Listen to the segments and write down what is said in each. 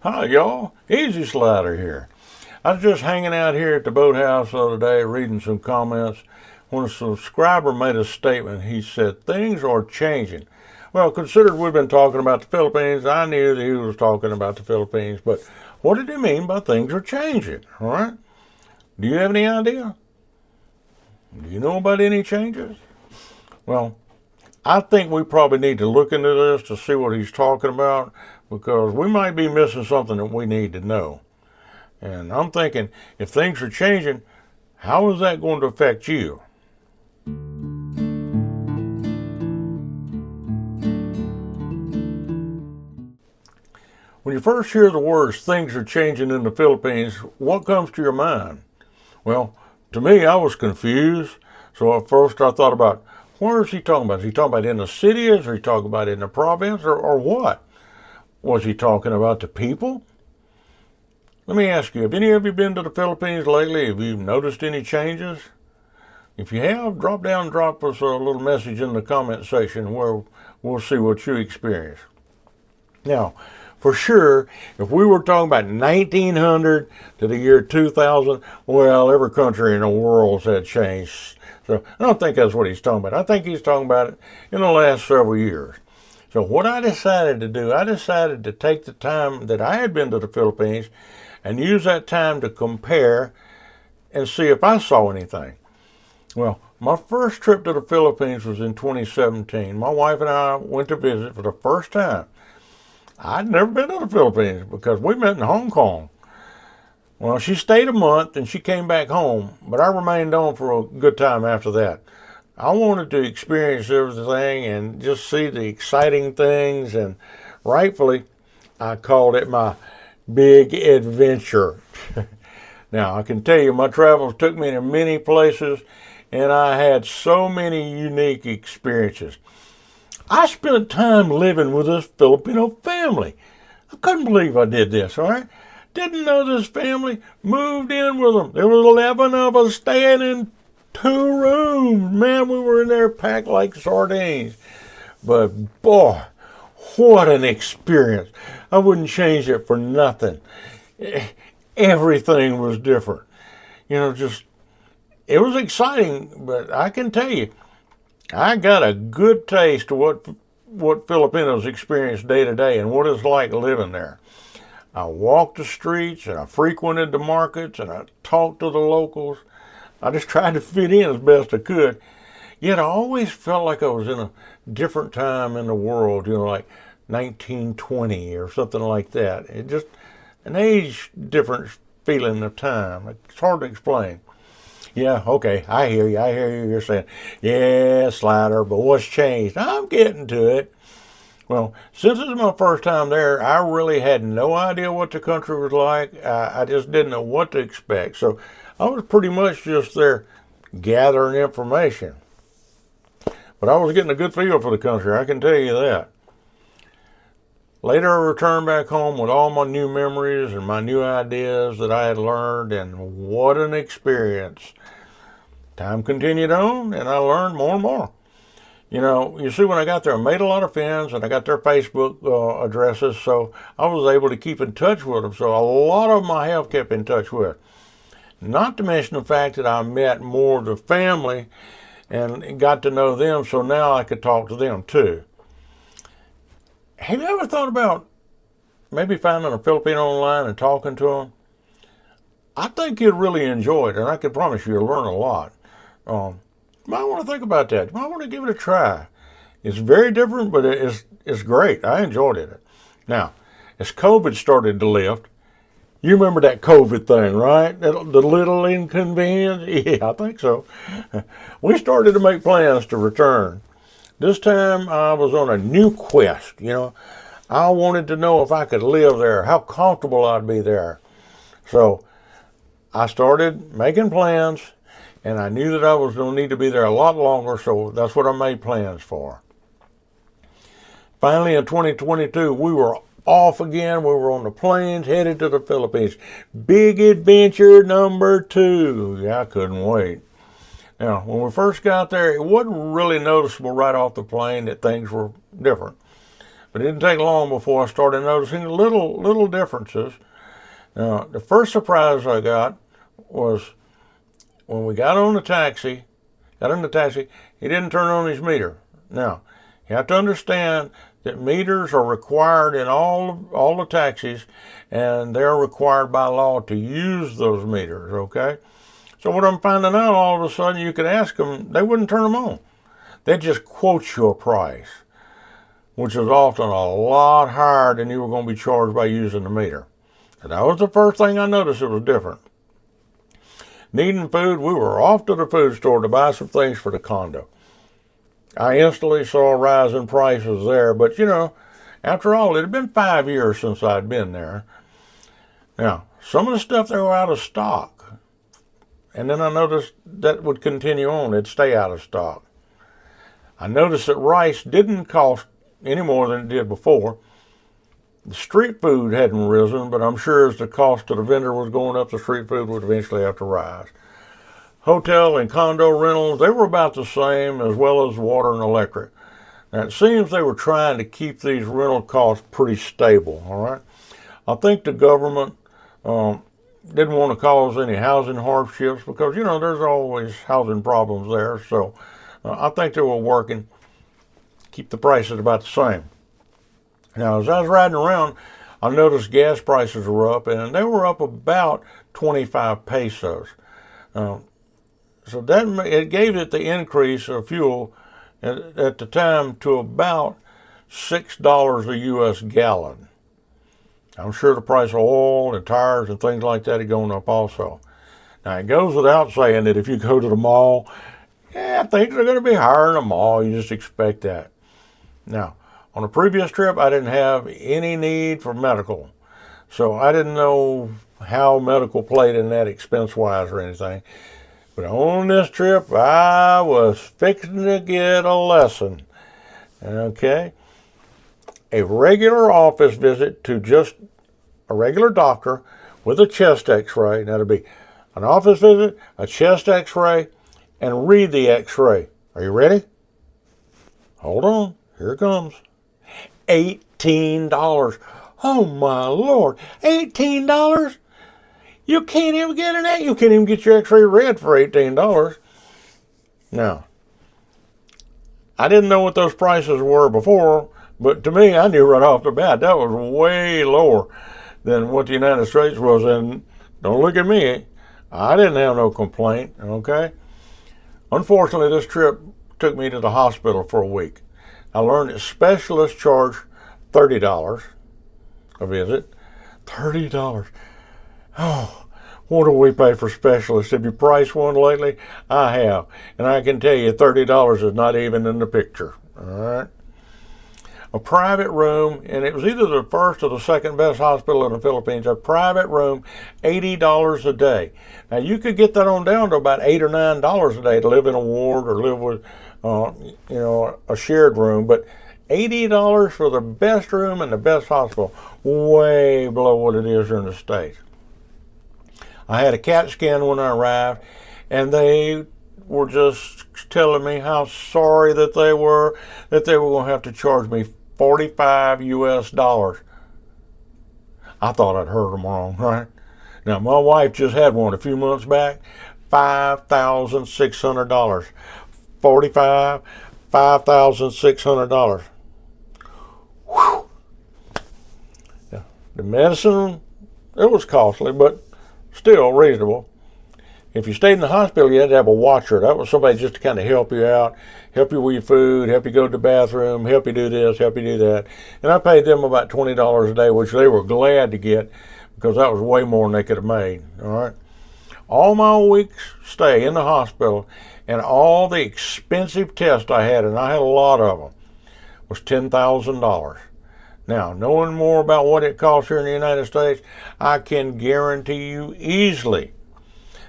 Hi, y'all. Easy Slider here. I was just hanging out here at the boathouse the other day reading some comments when a subscriber made a statement. He said, things are changing. Well, considered we've been talking about the Philippines, I knew that he was talking about the Philippines, but what did he mean by things are changing? All right? Do you have any idea? Do you know about any changes? Well, I think we probably need to look into this to see what he's talking about, because we might be missing something that we need to know. And I'm thinking, if things are changing, how is that going to affect you? When you first hear the words, things are changing in the Philippines, what comes to your mind? Well, to me, I was confused. So at first I thought about, where is he talking about? Is he talking about in the cities, or is he talking about in the province, or what? Was he talking about the people? Let me ask you, have any of you been to the Philippines lately? Have you noticed any changes? If you have, drop us a little message in the comment section where we'll see what you experience. Now, for sure, if we were talking about 1900 to the year 2000, well, every country in the world's had changed. So I don't think that's what he's talking about. I think he's talking about it in the last several years. So what I decided to do, I decided to take the time that I had been to the Philippines and use that time to compare and see if I saw anything. Well, my first trip to the Philippines was in 2017. My wife and I went to visit for the first time. I'd never been to the Philippines because we met in Hong Kong. Well, she stayed a month and she came back home, but I remained on for a good time after that. I wanted to experience everything and just see the exciting things, and rightfully, I called it my big adventure. Now, I can tell you, my travels took me to many places, and I had so many unique experiences. I spent time living with this Filipino family. I couldn't believe I did this, all right? Didn't know this family, moved in with them. There was 11 of us staying in 2 rooms. Man, we were in there packed like sardines. But boy, what an experience. I wouldn't change it for nothing. Everything was different. It was exciting, but I can tell you, I got a good taste of what Filipinos experience day to day and what it's like living there. I walked the streets and I frequented the markets and I talked to the locals. I just tried to fit in as best I could. Yet I always felt like I was in a different time in the world, like 1920 or something like that. It just an age different feeling of time. It's hard to explain. Yeah, okay, I hear you. You're saying, yeah, Slider, but what's changed? I'm getting to it. Well, since this is my first time there, I really had no idea what the country was like. I just didn't know what to expect. So I was pretty much just there gathering information. But I was getting a good feel for the country, I can tell you that. Later, I returned back home with all my new memories and my new ideas that I had learned, and what an experience. Time continued on, and I learned more and more. You see, when I got there, I made a lot of friends, and I got their Facebook addresses, so I was able to keep in touch with them. So a lot of them I have kept in touch with. Not to mention the fact that I met more of the family and got to know them, so now I could talk to them too. Have you ever thought about maybe finding a Filipino online and talking to them? I think you'd really enjoy it, and I can promise you'll learn a lot. You might want to think about that. You might want to give it a try. It's very different, but it's great. I enjoyed it. Now, as COVID started to lift, you remember that COVID thing, right? The little inconvenience? Yeah, I think so. We started to make plans to return. This time I was on a new quest, I wanted to know if I could live there, how comfortable I'd be there. So I started making plans, and I knew that I was going to need to be there a lot longer, so that's what I made plans for. Finally, in 2022, we were off again. We were on the planes headed to the Philippines. Big adventure number 2. Yeah, I couldn't wait. Now, when we first got there, it wasn't really noticeable right off the plane that things were different. But it didn't take long before I started noticing little differences. Now, the first surprise I got was when we got in the taxi, he didn't turn on his meter. Now, you have to understand that meters are required in all the taxis, and they're required by law to use those meters, okay? So what I'm finding out, all of a sudden, you could ask them, they wouldn't turn them on. They'd just quote you a price, which is often a lot higher than you were going to be charged by using the meter. And that was the first thing I noticed it was different. Needing food, we were off to the food store to buy some things for the condo. I instantly saw a rise in prices there, but after all, it had been 5 years since I'd been there. Now, some of the stuff they were out of stock. And then I noticed that would continue on. It'd stay out of stock. I noticed that rice didn't cost any more than it did before. The street food hadn't risen, but I'm sure as the cost to the vendor was going up, the street food would eventually have to rise. Hotel and condo rentals, they were about the same, as well as water and electric. Now, it seems they were trying to keep these rental costs pretty stable, all right? I think the government didn't want to cause any housing hardships because, there's always housing problems there. So I think they were working to keep the prices about the same. Now, as I was riding around, I noticed gas prices were up, and they were up about 25 pesos. So it gave it the increase of fuel at the time to about $6 a U.S. gallon. I'm sure the price of oil and tires and things like that are going up also. Now, it goes without saying that if you go to the mall, things are going to be higher in the mall. You just expect that. Now, on a previous trip, I didn't have any need for medical. So I didn't know how medical played in that expense-wise or anything. But on this trip, I was fixing to get a lesson. Okay? A regular office visit to just a regular doctor with a chest x-ray. That'll be an office visit, a chest x-ray, and read the x-ray. Are you ready? Hold on. Here it comes. $18. Oh, my Lord. $18? You can't even get an You can't even get your x-ray read for $18. Now, I didn't know what those prices were before, but to me, I knew right off the bat that was way lower than what the United States was. And don't look at me. I didn't have no complaint, okay? Unfortunately, this trip took me to the hospital for a week. I learned that specialists charge $30 a visit. $30. Oh, what do we pay for specialists? Have you priced one lately? I have. And I can tell you $30 is not even in the picture. All right? A private room, and it was either the first or the second best hospital in the Philippines, a private room, $80 a day. Now, you could get that on down to about $8 or $9 a day to live in a ward or live with, a shared room. But $80 for the best room in the best hospital, way below what it is here in the States. I had a CAT scan when I arrived, and they were just telling me how sorry that they were going to have to charge me $45 US. I thought I'd heard them wrong, right? Now, my wife just had one a few months back, $5,600. $5,600. Whew. Yeah. The medicine, it was costly, but still reasonable. If you stayed in the hospital, you had to have a watcher. That was somebody just to kind of help you out, help you with your food, help you go to the bathroom, help you do this, help you do that. And I paid them about $20 a day, which they were glad to get because that was way more than they could have made. All right. All my week's stay in the hospital and all the expensive tests I had, and I had a lot of them, was $10,000. Now, knowing more about what it costs here in the United States, I can guarantee you easily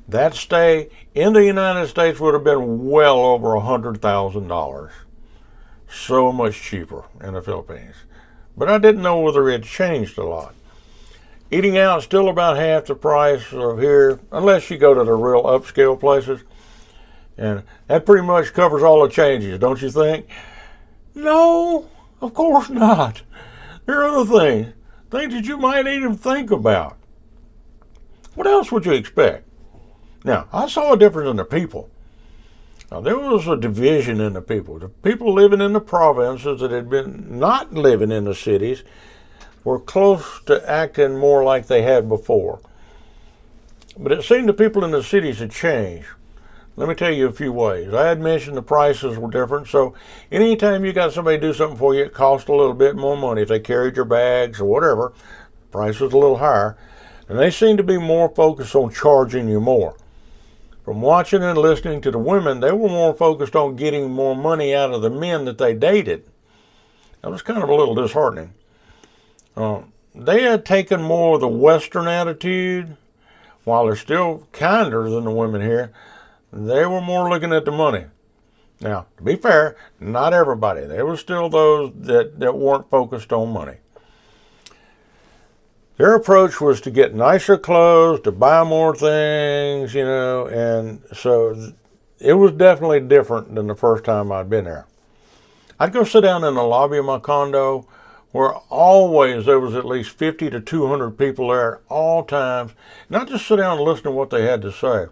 that stay in the United States would have been well over $100,000. So much cheaper in the Philippines. But I didn't know whether it changed a lot. Eating out is still about half the price of here, unless you go to the real upscale places. And that pretty much covers all the changes, don't you think? No, of course not. Here are other things that you might even think about. What else would you expect? Now, I saw a difference in the people. Now, there was a division in the people. The people living in the provinces that had been not living in the cities were close to acting more like they had before. But it seemed the people in the cities had changed. Let me tell you a few ways. I had mentioned the prices were different, so anytime you got somebody to do something for you, it cost a little bit more money. If they carried your bags or whatever, the price was a little higher. And they seemed to be more focused on charging you more. From watching and listening to the women, they were more focused on getting more money out of the men that they dated. That was kind of a little disheartening. They had taken more of the Western attitude. While they're still kinder than the women here, they were more looking at the money. Now, to be fair, not everybody. There were still those that weren't focused on money. Their approach was to get nicer clothes, to buy more things, and so it was definitely different than the first time I'd been there. I'd go sit down in the lobby of my condo where always there was at least 50 to 200 people there at all times, and I'd just sit down and listen to what they had to say.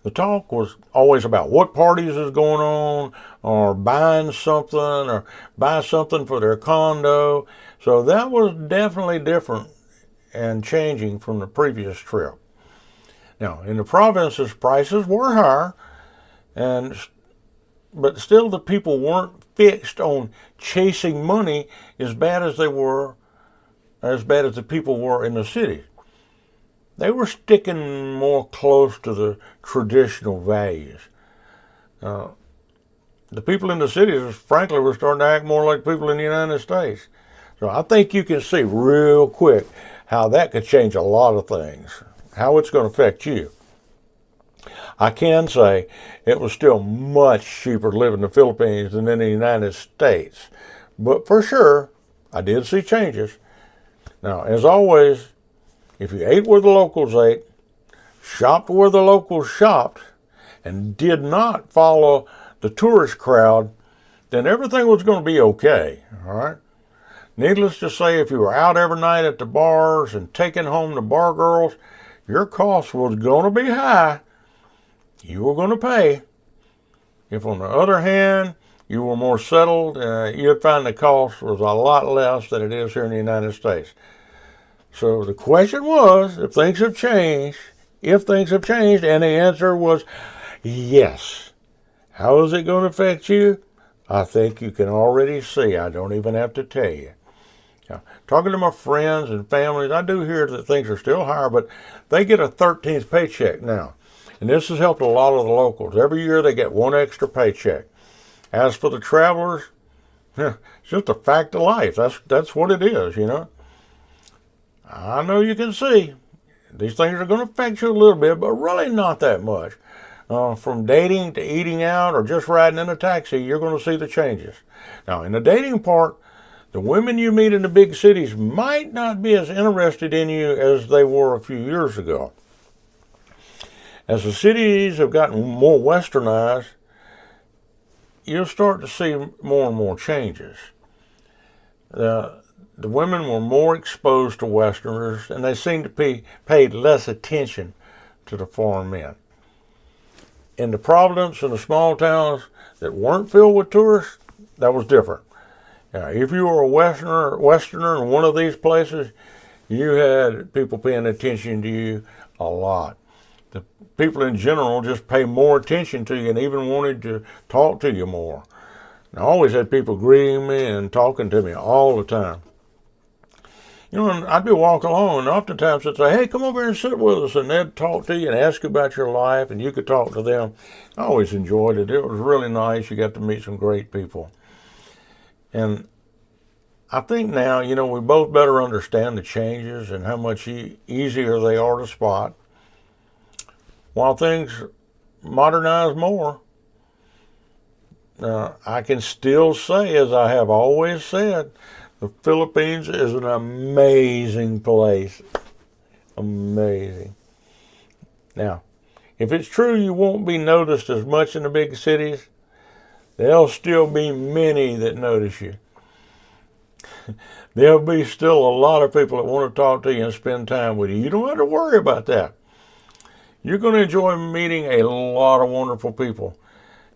The talk was always about what parties is going on, or buying something, or buy something for their condo. So that was definitely different and changing from the previous trip. Now, in the provinces, prices were higher, but still the people weren't fixed on chasing money as bad as the people were in the cities. They were sticking more close to the traditional values. The people in the cities, frankly, were starting to act more like people in the United States. So I think you can see real quick how that could change a lot of things, how it's going to affect you. I can say it was still much cheaper to live in the Philippines than in the United States. But for sure, I did see changes. Now, as always, if you ate where the locals ate, shopped where the locals shopped, and did not follow the tourist crowd, then everything was going to be okay, all right? Needless to say, if you were out every night at the bars and taking home the bar girls, your cost was going to be high. You were going to pay. If, on the other hand, you were more settled, you'd find the cost was a lot less than it is here in the United States. So the question was, if things have changed, and the answer was yes. How is it going to affect you? I think you can already see. I don't even have to tell you. Now, talking to my friends and families, I do hear that things are still higher, but they get a 13th paycheck now. And this has helped a lot of the locals. Every year they get one extra paycheck. As for the travelers, it's just a fact of life. That's what it is, I know you can see these things are going to affect you a little bit, but really not that much. From dating to eating out or just riding in a taxi, you're going to see the changes. Now, in the dating part, the women you meet in the big cities might not be as interested in you as they were a few years ago. As the cities have gotten more westernized, you'll start to see more and more changes. The women were more exposed to Westerners, and they seemed to paid less attention to the foreign men. In the Providence and the small towns that weren't filled with tourists, that was different. Now, if you were a Westerner in one of these places, you had people paying attention to you a lot. The people in general just pay more attention to you and even wanted to talk to you more. And I always had people greeting me and talking to me all the time. And I'd be walking along, and oftentimes they'd say, hey, come over here and sit with us, and they'd talk to you and ask you about your life, and you could talk to them. I always enjoyed it. It was really nice. You got to meet some great people. And I think now, we both better understand the changes and how much easier they are to spot. While things modernize more, I can still say, as I have always said, the Philippines is an amazing place. Amazing. Now, if it's true you won't be noticed as much in the big cities, there'll still be many that notice you. There'll be still a lot of people that want to talk to you and spend time with you. You don't have to worry about that. You're going to enjoy meeting a lot of wonderful people.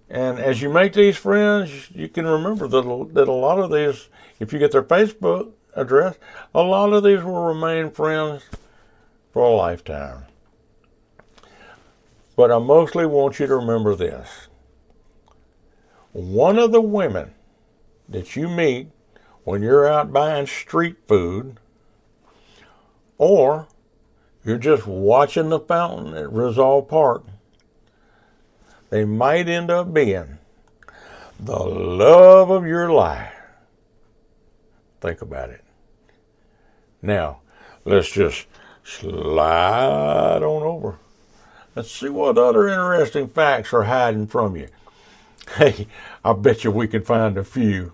And as you make these friends, you can remember that a lot of these, if you get their Facebook address, a lot of these will remain friends for a lifetime. But I mostly want you to remember this. One of the women that you meet when you're out buying street food, or you're just watching the fountain at Rizal Park, they might end up being the love of your life. Think about it. Now, let's just slide on over. Let's see what other interesting facts are hiding from you. Hey, I bet you we can find a few.